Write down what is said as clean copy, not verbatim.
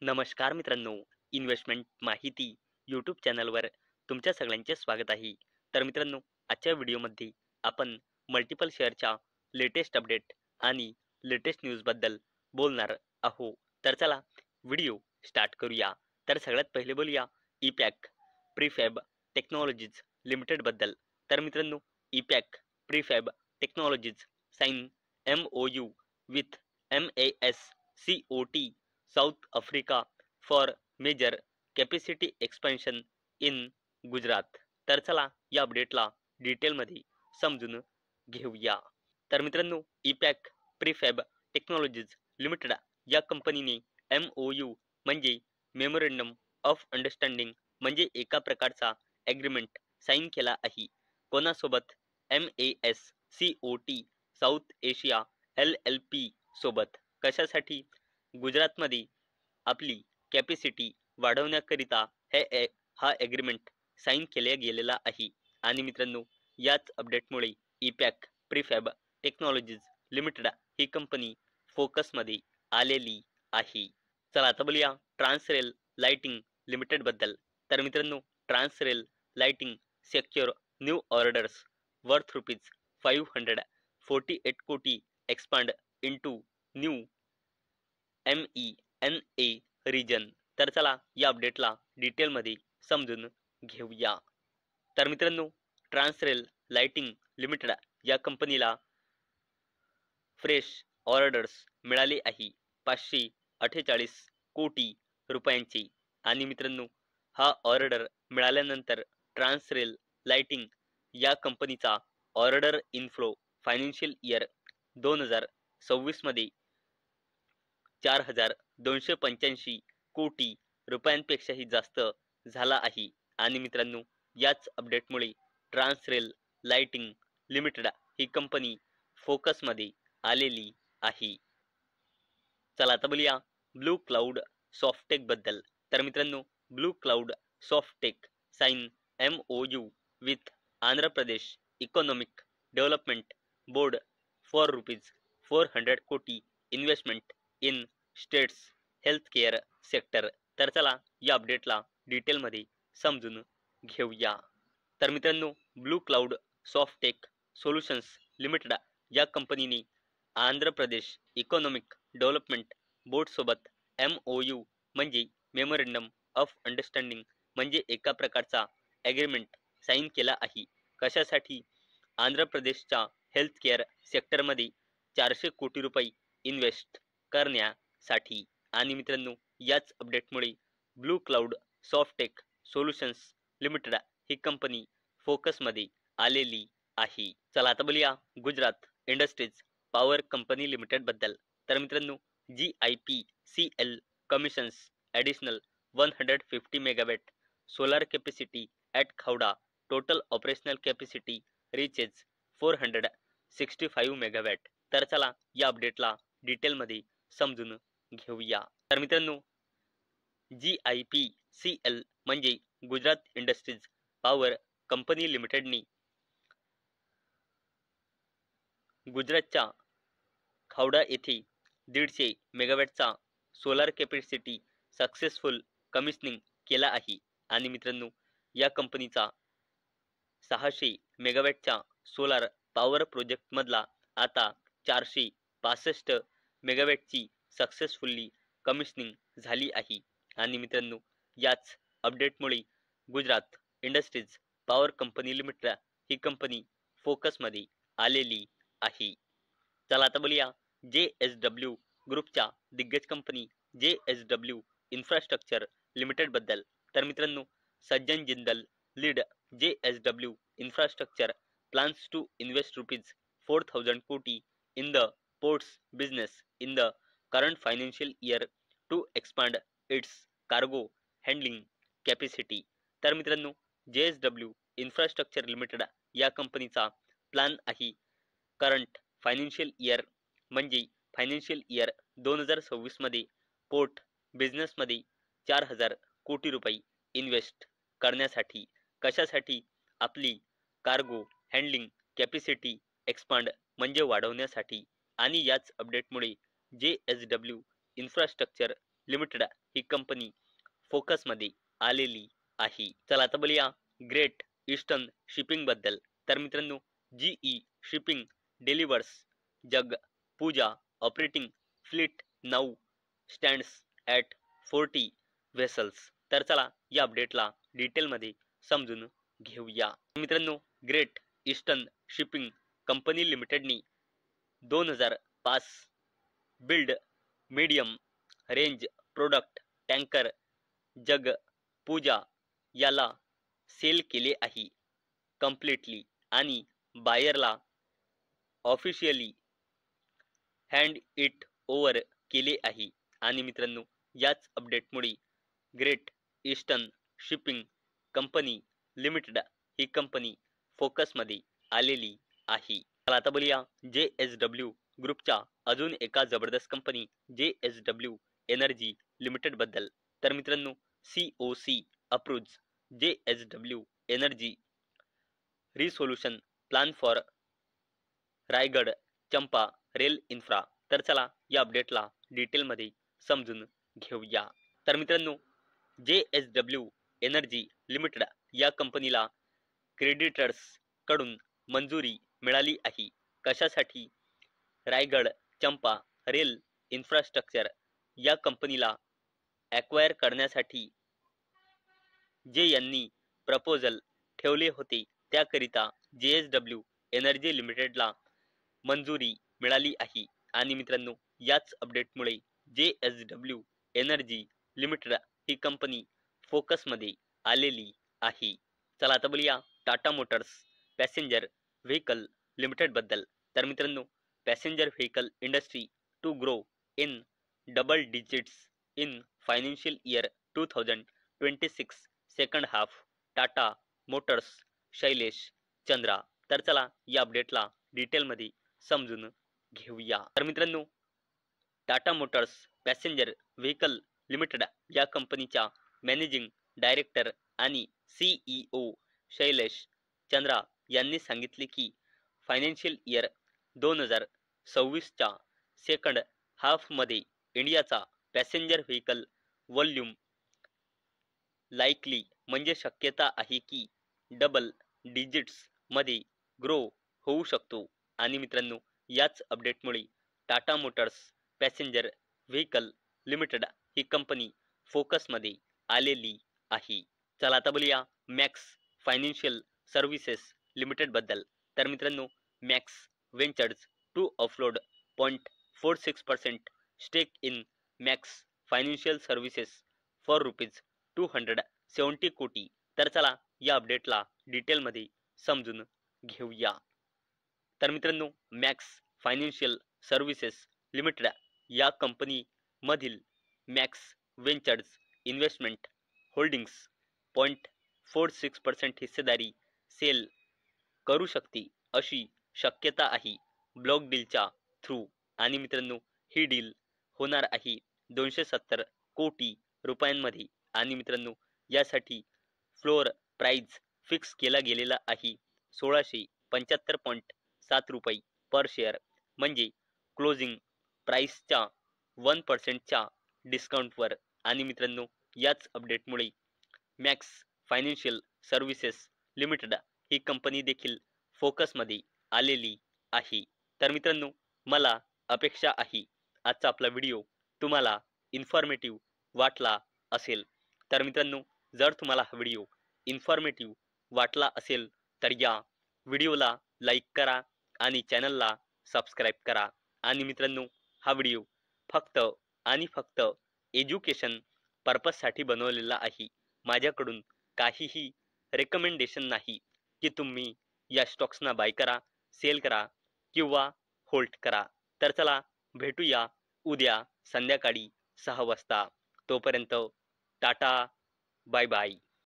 नमस्कार मित्रांनो, इन्व्हेस्टमेंट माहिती यूट्यूब चॅनलवर तुमच्या सगळ्यांचे स्वागत आहे. तर मित्रांनो, आजच्या व्हिडिओमध्ये आपण मल्टिपल शेअरच्या लेटेस्ट अपडेट आणि लेटेस्ट न्यूजबद्दल बोलणार आहोत. तर चला व्हिडिओ स्टार्ट करूया. तर सगळ्यात पहिले बोलूया ईपॅक प्रीफॅब टेक्नॉलॉजीज लिमिटेडबद्दल. तर मित्रांनो, Epack prefab technologies sign MOU with MASCOT South Africa for major capacity expansion in Gujarat. तर चला या अपडेटला डिटेलमध्ये समजून घेऊया. तर मित्रांनो, ईपॅक प्रीफॅब टेक्नॉलॉजीज लिमिटेड या कंपनीने MOU म्हणजे मेमोरंडम ऑफ अंडरस्टँडिंग म्हणजे एका प्रकारचा ॲग्रीमेंट साईन केला आहे. कोणासोबत? MASCOT साऊथ एशिया LLP सोबत. कशासाठी? गुजरातमध्ये आपली कॅपॅसिटी वाढवण्याकरिता हा ॲग्रीमेंट साईन केला गेलेला आहे. आणि मित्रांनो, याच अपडेटमुळे ईपॅक प्रीफॅब टेक्नॉलॉजीज लिमिटेड ही कंपनी फोकसमध्ये आलेली आहे. चला आता बोलूया ट्रान्सरेल लाइटिंग लिमिटेडबद्दल. तर मित्रांनो, Transrail lighting secure new orders worth ₹548 कोटी expand into new MENA region. तर चला या अपडेटला डिटेलमध्ये समजून घेऊया. तर मित्रांनो, ट्रान्सरेल लाइटिंग लिमिटेड या कंपनीला फ्रेश ऑर्डर्स मिळाले आहे 548 कोटी रुपयांची. आणि मित्रांनो, हा ऑर्डर मिळाल्यानंतर ट्रान्सरेल लाइटिंग या कंपनीचा ऑर्डर इनफ्लो फायनान्शियल इयर 2026 मध्ये 4,285 कोटी रुपयांपेक्षाही जास्त झाला आहे. आणि मित्रांनो, याच अपडेटमुळे ट्रान्सरेल लाइटिंग लिमिटेड ही कंपनी फोकसमध्ये आलेली आहे. चला आता बोलूया ब्लू क्लाउड सॉफ्टेक बद्दल. तर मित्रांनो, Blue cloud Softech sign MOU with Andhra Pradesh economic development board for ₹400 कोटी investment in state's healthcare sector. तर चला या अपडेटला डिटेलमध्ये समजून घेऊया. तर मित्रांनो, Blue cloud Softech solutions limited या कंपनीने आंध्र प्रदेश इकॉनॉमिक डेव्हलपमेंट बोर्डसोबत MOU म्हणजे मेमोरंडम ऑफ अंडरस्टँडिंग म्हणजे एका प्रकारचा ॲग्रीमेंट साईन केला आहे. कशासाठी? आंध्र प्रदेशच्या हेल्थकेअर सेक्टरमध्ये 400 कोटी रुपये इन्व्हेस्ट करण्यासाठी. आणि मित्रांनो, याच अपडेटमुळे blue cloud Softech solutions limited ही कंपनी फोकसमध्ये आलेली आहे. चला आता बोलूया Gujarat industries power company limited बद्दल. तर मित्रांनो, GIPCL commissions additional 150 megawatt solar capacity at Khavda. Total operational capacity reaches 465 megawatt. तर चला या अपडेटला डिटेलमध्ये समजून घेऊया. तर मित्रांनो, GIPCL म्हणजे गुजरात इंडस्ट्रीज पॉवर कंपनी लिमिटेडनी गुजरातच्या खावडा येथे 150 मेगावॅटचा सोलार कॅपॅसिटी सक्सेसफुल कमिशनिंग केला आहे. आणि मित्रांनो, या कंपनीचा 600 मेगावॅटच्या सोलार पॉवर प्रोजेक्टमधला आता 465 मेगावॅटची सक्सेसफुल्ली कमिशनिंग झाली आहे. आणि मित्रांनो, याच अपडेटमुळे Gujarat industries power company limited ही कंपनी फोकसमध्ये आलेली आहे. चला आता बोलूया JSW ग्रुपच्या दिग्गज कंपनी JSW इन्फ्रास्ट्रक्चर लिमिटेड बद्दल. तर मित्रांनो, Sajjan Jindal led JSW infrastructure plans to invest ₹4,000 कोटी in the ports business in the current financial year to expand its cargo handling capacity. तर मित्रांनो, JSW इन्फ्रास्ट्रक्चर लिमिटेड या कंपनीचा प्लॅन आहे करंट फायनान्शियल इयर म्हणजे फायनान्शियल इयर 2026 मध्ये पोर्ट बिझनेसमध्ये 4,000 कोटी रुपये इन्व्हेस्ट करण्यासाठी. कशासाठी? आपली कार्गो हँडलिंग कॅपॅसिटी एक्सपांड म्हणजे वाढवण्यासाठी. आणि याच अपडेटमुळे JSW इन्फ्रास्ट्रक्चर लिमिटेड ही कंपनी फोकसमध्ये आलेली आहे. चला आता बोलूया ग्रेट ईस्टर्न शिपिंग बद्दल. तर मित्रांनो, GE shipping delivers Jag Pooja operating fleet now stands at 40 vessels. तर चला या अपडेटला डिटेलमध्ये समजून घेऊया. मित्रांनो, ग्रेट ईस्टर्न शिपिंग कंपनी लिमिटेडनी 2005 build medium range product tanker Jag Pooja याला सेल केले आहे कम्प्लिटली आणि बायरला ऑफिशियली हँड इट ओव्हर केले आहे. आणि मित्रांनो, याच अपडेटमुळे great eastern shipping company limited ही कंपनी फोकसमध्ये आलेली आहे. चला आता बोलूया JSW ग्रुपच्या अजून एका जबरदस्त कंपनी JSW एनर्जी लिमिटेड बद्दल. तर मित्रांनो, COC approves JSW energy resolution plan for Raigad Champa rail infra. तर चला या अपडेटला डिटेलमध्ये समजून घेऊया. तर मित्रांनो, JSW एनर्जी लिमिटेड या कंपनीला क्रेडिटर्स कडून मंजुरी मिळाली आहे. कशासाठी? रायगड चंपा रेल इन्फ्रास्ट्रक्चर या कंपनीला ॲक्वायर करण्यासाठी जे यांनी प्रपोजल ठेवले होते त्याकरिता JSW एनर्जी लिमिटेडला मंजुरी मिळाली आहे. आणि मित्रांनो, याच अपडेटमुळे JSW एनर्जी लिमिटेड ही कंपनी फोकसमध्ये आलेली आहे. चला आता बोलूया Tata Motors passenger vehicle limited बद्दल. तर मित्रांनो, passenger vehicle industry to grow in double digits in financial year 2026 second half Tata Motors Shailesh Chandra. तर चला या अपडेटला डिटेलमध्ये समजून घेऊया. तर मित्रांनो, Tata Motors passenger vehicle limited या कंपनीच्या मॅनेजिंग डायरेक्टर आणि CEO शैलेश चंद्रा यांनी सांगितले की फायनान्शियल इयर 2026च्या सेकंड हाफमध्ये इंडियाचा पॅसेंजर व्हेकल व्हॉल्यूम लाईकली म्हणजे शक्यता आहे की डबल डिजिट्स मध्ये ग्रो होऊ शकतो. आणि मित्रांनो, याच अपडेटमुळे Tata Motors passenger vehicle limited ही कंपनी फोकसमध्ये आलेली आहे. चला आता बोलूया मॅक्स फायनान्शियल सर्व्हिसेस लिमिटेड बद्दल. तर मित्रांनो, Max Ventures to offload 0.46% stake in Max Financial Services for ₹270 कोटी. तर चला या अपडेटला डिटेलमध्ये समजून घेऊया. तर मित्रांनो, मॅक्स फायनान्शियल सर्व्हिसेस लिमिटेड या कंपनी मधील मॅक्स वेंचर्स इन्व्हेस्टमेंट होल्डिंग्स 0.46% हिस्सेदारी सेल करू शकते अशी शक्यता आहे ब्लॉक डीलच्या थ्रू. आणि मित्रांनो, ही डील होणार आहे 270 कोटी रुपयांमध्ये. आणि मित्रांनो, यासाठी फ्लोअर प्राइस फिक्स केला गेलेला आहे 1675.7 रुपये पर शेअर, म्हणजे क्लोजिंग प्राइसच्या 1%च्या डिस्काउंटवर. आणि मित्रांनो, याच अपडेटमुळे मॅक्स फायनान्शियल सर्व्हिसेस लिमिटेड ही कंपनी देखील फोकसमध्ये आलेली आहे. तर मित्रांनो, मला अपेक्षा आहे आजचा आपला व्हिडिओ तुम्हाला इन्फॉर्मेटिव्ह वाटला असेल. तर मित्रांनो, जर तुम्हाला हा व्हिडिओ इन्फॉर्मेटिव्ह वाटला असेल तर या व्हिडिओला लाईक करा आणि चॅनलला सबस्क्राईब करा. आणि मित्रांनो, हा व्हिडिओ फक्त आणि फक्त एज्युकेशन पर्पजसाठी बनवलेला आहे. माझ्याकडून काहीही रेकमेंडेशन नाही की तुम्ही या स्टॉक्सना बाय करा, सेल करा किंवा होल्ड करा. तर चला भेटूया उद्या संध्याकाळी 6 वाजता. तोपर्यंत टाटा, बाय बाय.